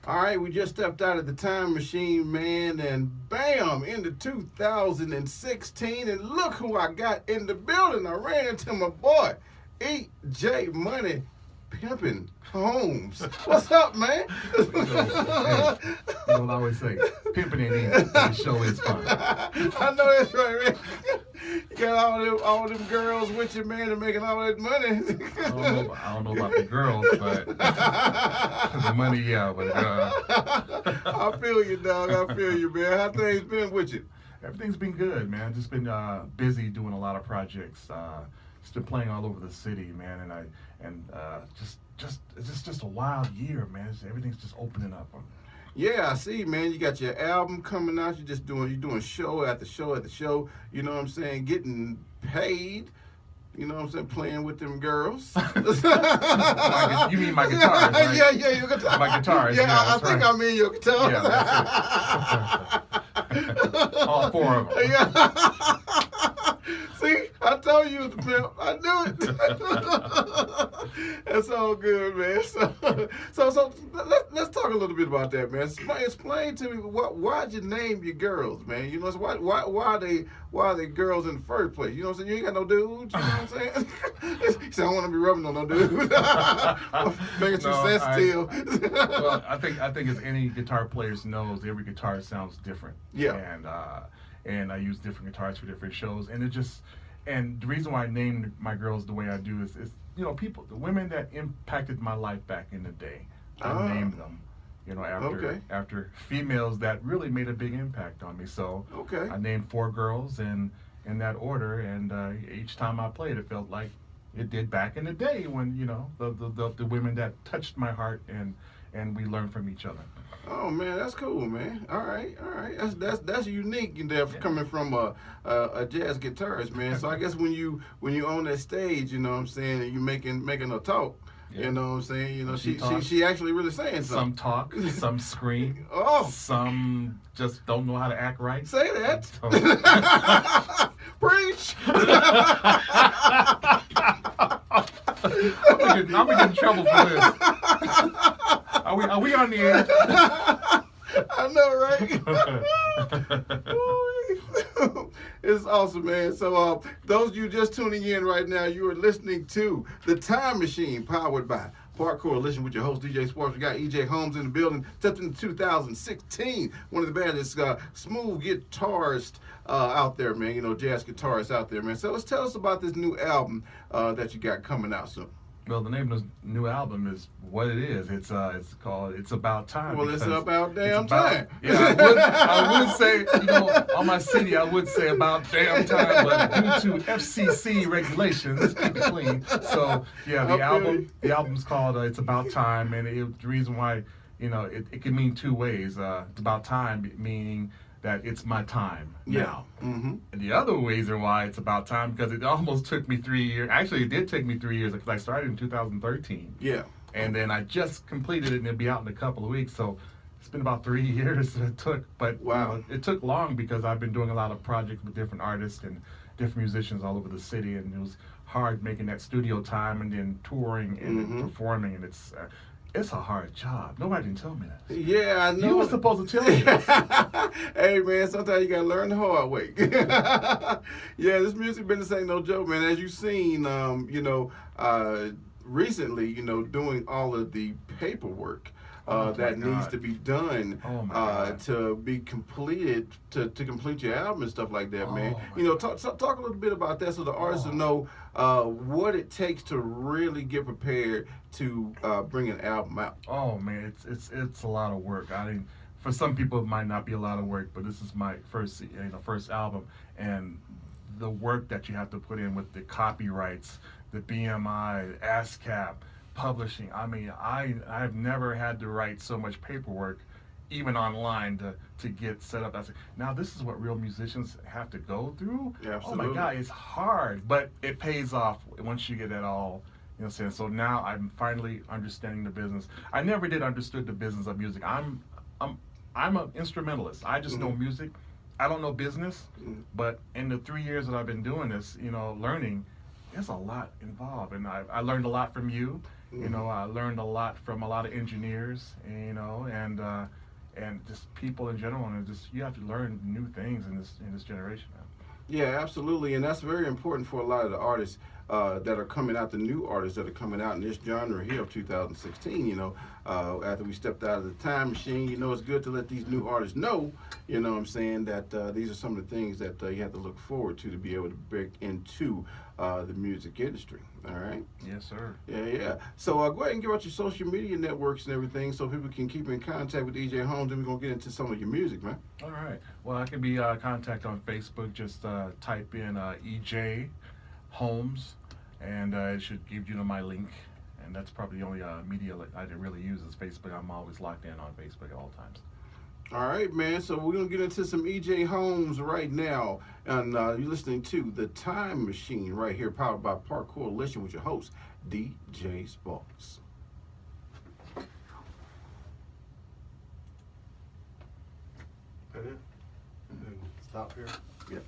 All right, we just stepped out of the time machine, man, and bam, into 2016, and look who I got in the building. I ran into my boy, E.J. Money Pimpin' Holmes. What's up, man? Hey, you know what I always say? Pimping ain't easy, but the show is fun. I know that's right, man. You got all them girls with you, man, and making all that money. I don't know about the girls, but the money, yeah. But I feel you, dog. I feel you, man. How things been with you? everything's been good, man. Just been busy doing a lot of projects. Just been playing all over the city, man, and it's just a wild year, man. Everything's just opening up. Yeah, I see, man. You got your album coming out. You're doing show after show after show. You know what I'm saying? Getting paid. You know what I'm saying? Playing with them girls. You mean my guitars, right? Yeah, your guitar. My guitars. Yeah, I think I mean your guitar. Yeah, that's it. All four of them. Yeah. See, I told you it was the pimp. I knew it. That's all good, man. So let's talk a little bit about that, man. Explain to me why'd you name your girls, man? You know, why are they girls in the first place? You know what I'm saying? You ain't got no dudes. You know what I'm saying? He said, I don't want to be rubbing on no dude. Making too sensitive. Well, I think as any guitar player knows, every guitar sounds different. Yeah. And I use different guitars for different shows, and the reason why I named my girls the way I do is the women that impacted my life back in the day. I named them, after females that really made a big impact on me. So I named 4 girls in that order, and each time I played, it felt like it did back in the day when the women that touched my heart and we learned from each other. Oh man, that's cool, man. All right. That's unique in there coming from a jazz guitarist, man. So I guess when you on that stage, you know what I'm saying, and you making her talk, you know what I'm saying, she actually really saying something. Some talk, some scream. Some just don't know how to act right. Say that. Preach. I'm gonna get in trouble for this. Are we on the air? I know, right? It's awesome, man. So those of you just tuning in right now, you are listening to The Time Machine, powered by Park Coalition with your host, DJ Sparkz. We got E.J. Holmes in the building. Stepped into 2016. One of the baddest smooth guitarists out there, man. Jazz guitarists out there, man. So let's tell us about this new album that you got coming out soon. Well, the name of the new album is what it is. It's called It's About Time. Well, it's about damn time. Yeah, I would say, on my CD, I would say about damn time, but due to FCC regulations, keep it clean. So, yeah, the album's called It's About Time, and the reason why, it can mean 2 ways. It's about time, meaning that it's my time now. Mm-hmm. And the other reason why it's about time, because it almost took me 3 years. Actually, it did take me 3 years because I started in 2013. Yeah. And then I just completed it, and it'll be out in a couple of weeks. So it's been about 3 years it took. But wow, it took long because I've been doing a lot of projects with different artists and different musicians all over the city, and it was hard making that studio time and then touring and then performing, and it's a hard job. Nobody didn't tell me that. Yeah, I know. You were supposed to tell me this. Hey, man, sometimes you got to learn the hard way. Yeah, this music business ain't no joke, man. As you've seen, recently, doing all of the paperwork that needs to be done to be completed, to complete your album and stuff like that, man. Talk a little bit about that so the artists will know what it takes to really get prepared to bring an album out. Oh man, it's a lot of work. I mean, for some people it might not be a lot of work, but this is my first album, and the work that you have to put in with the copyrights, the BMI, ASCAP, publishing. I mean, I've never had to write so much paperwork, even online, to get set up. Now this is what real musicians have to go through. Yeah, absolutely. Oh my God, it's hard, but it pays off once you get it all. You know what I'm saying? So now I'm finally understanding the business. I never did understood the business of music. I'm an instrumentalist. I just know music. I don't know business, but in the 3 years that I've been doing this, learning, it's a lot involved, and I learned a lot from you. You know, I learned a lot from a lot of engineers, you know, and just people in general, and just you have to learn new things in this generation now. Yeah, absolutely, and that's very important for a lot of the artists that are coming out, the new artists that are coming out in this genre here of 2016. You know, after we stepped out of the time machine, you know, it's good to let these new artists know, you know what I'm saying, that these are some of the things that you have to look forward to be able to break into the music industry. All right? Yes, sir. Yeah. So go ahead and give out your social media networks and everything so people can keep in contact with EJ Holmes, and we're going to get into some of your music, man. All right. Well, I can be contacted on Facebook. Just type in EJ Holmes, and it should give you my link. And that's probably the only media I didn't really use is Facebook. I'm always locked in on Facebook at all times. All right, man. So we're going to get into some EJ Holmes right now. And you're listening to The Time Machine right here, powered by Park Coalition with your host, DJ Sparkz. That it? And then stop here? Yeah.